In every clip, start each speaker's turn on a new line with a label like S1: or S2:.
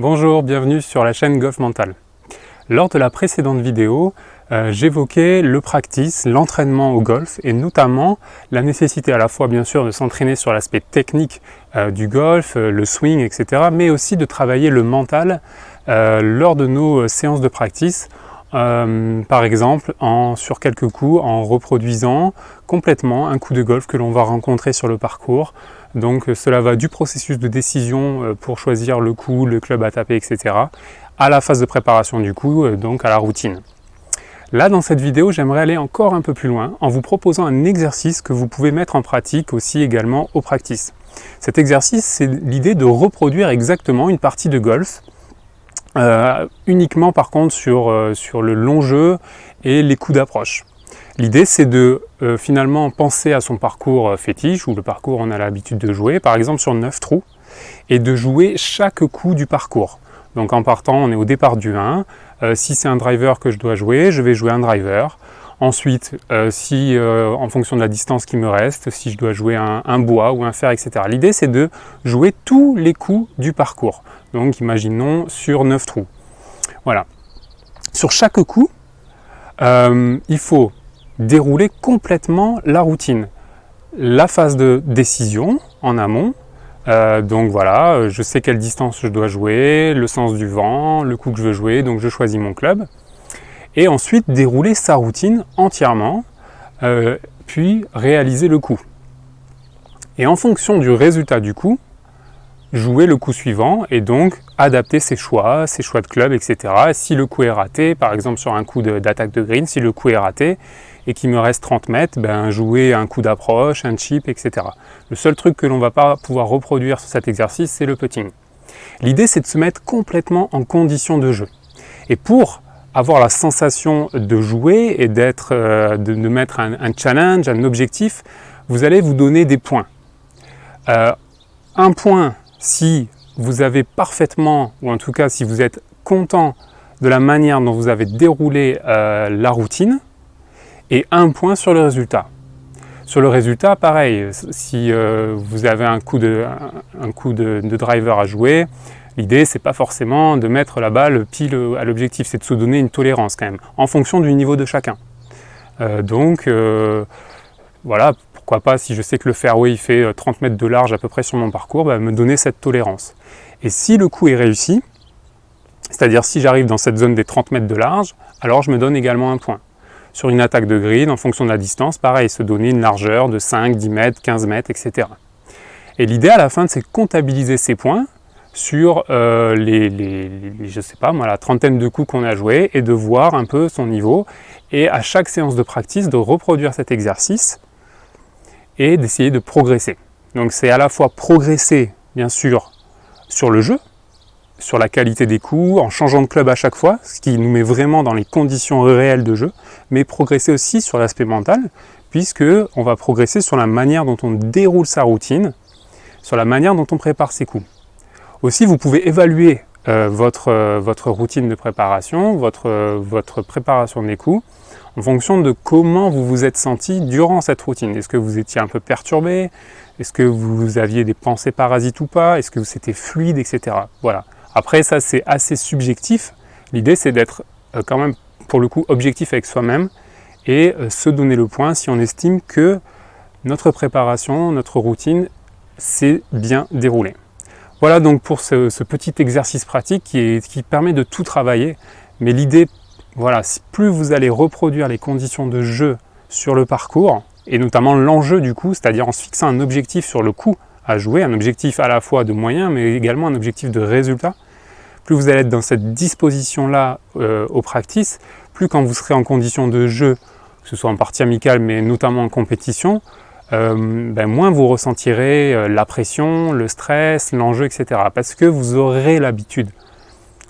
S1: Bonjour, bienvenue sur la chaîne Golf Mental. Lors de la précédente vidéo, j'évoquais le practice, l'entraînement au golf et notamment la nécessité à la fois bien sûr de s'entraîner sur l'aspect technique du golf, le swing, etc. mais aussi de travailler le mental lors de nos séances de practice. Par exemple, sur quelques coups, en reproduisant complètement un coup de golf que l'on va rencontrer sur le parcours. Donc cela va du processus de décision pour choisir le coup, le club à taper, etc. à la phase de préparation du coup, donc à la routine. Là, dans cette vidéo, j'aimerais aller encore un peu plus loin en vous proposant un exercice que vous pouvez mettre en pratique aussi également au practice. Cet exercice, c'est l'idée de reproduire exactement une partie de golf, uniquement par contre sur le long jeu et les coups d'approche. L'idée c'est de finalement penser à son parcours fétiche ou le parcours on a l'habitude de jouer, par exemple sur 9 trous, et de jouer chaque coup du parcours. Donc en partant, on est au départ du 1, si c'est un driver que je dois jouer, je vais jouer un driver. Ensuite, en fonction de la distance qui me reste, si je dois jouer un bois ou un fer, etc. L'idée c'est de jouer tous les coups du parcours. Donc imaginons sur 9 trous. Voilà. Sur chaque coup, il faut dérouler complètement la routine. La phase de décision en amont. Donc voilà, je sais quelle distance je dois jouer, le sens du vent, le coup que je veux jouer, donc je choisis mon club. Et ensuite dérouler sa routine entièrement, puis réaliser le coup. Et en fonction du résultat du coup, jouer le coup suivant et donc adapter ses choix de club, etc. Si le coup est raté, par exemple sur un coup d'attaque de green, si le coup est raté et qu'il me reste 30 mètres, jouer un coup d'approche, un chip, etc. Le seul truc que l'on ne va pas pouvoir reproduire sur cet exercice, c'est le putting. L'idée, c'est de se mettre complètement en condition de jeu. Et pour avoir la sensation de jouer et de mettre un challenge, un objectif, vous allez vous donner des points. Un point si vous avez parfaitement, ou en tout cas si vous êtes content de la manière dont vous avez déroulé la routine, et un point sur le résultat. Sur le résultat, pareil, si vous avez un coup de driver à jouer, l'idée c'est pas forcément de mettre la balle pile à l'objectif, c'est de se donner une tolérance quand même, en fonction du niveau de chacun. Voilà, pourquoi pas, si je sais que le fairway il fait 30 mètres de large à peu près sur mon parcours, me donner cette tolérance. Et si le coup est réussi, c'est-à-dire si j'arrive dans cette zone des 30 mètres de large, alors je me donne également un point. Sur une attaque de green, en fonction de la distance, pareil, se donner une largeur de 5, 10 mètres, 15 mètres, etc. Et l'idée à la fin, c'est de comptabiliser ces points sur je sais pas moi, la trentaine de coups qu'on a joués et de voir un peu son niveau. Et à chaque séance de practice, de reproduire cet exercice et d'essayer de progresser. Donc c'est à la fois progresser, bien sûr, sur le jeu, sur la qualité des coups, en changeant de club à chaque fois, ce qui nous met vraiment dans les conditions réelles de jeu, mais progresser aussi sur l'aspect mental, puisque on va progresser sur la manière dont on déroule sa routine, sur la manière dont on prépare ses coups. Aussi, vous pouvez évaluer votre routine de préparation, votre préparation des coups, en fonction de comment vous vous êtes senti durant cette routine. Est-ce que vous étiez un peu perturbé? Est-ce que vous aviez des pensées parasites ou pas? Est-ce que c'était fluide, etc. Voilà. Après, ça, c'est assez subjectif. L'idée, c'est d'être quand même, pour le coup, objectif avec soi-même et se donner le point si on estime que notre préparation, notre routine, s'est bien déroulée. Voilà donc pour ce petit exercice pratique qui permet de tout travailler. Mais l'idée, voilà, plus vous allez reproduire les conditions de jeu sur le parcours, et notamment l'enjeu du coup, c'est-à-dire en se fixant un objectif sur le coup à jouer, un objectif à la fois de moyens, mais également un objectif de résultat, plus vous allez être dans cette disposition-là au practice, plus quand vous serez en condition de jeu, que ce soit en partie amicale, mais notamment en compétition, moins vous ressentirez la pression, le stress, l'enjeu, etc. Parce que vous aurez l'habitude.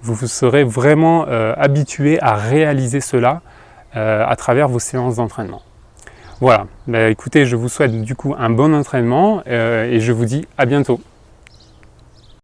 S1: Vous serez vraiment habitué à réaliser cela à travers vos séances d'entraînement. Voilà, écoutez, je vous souhaite du coup un bon entraînement et je vous dis à bientôt.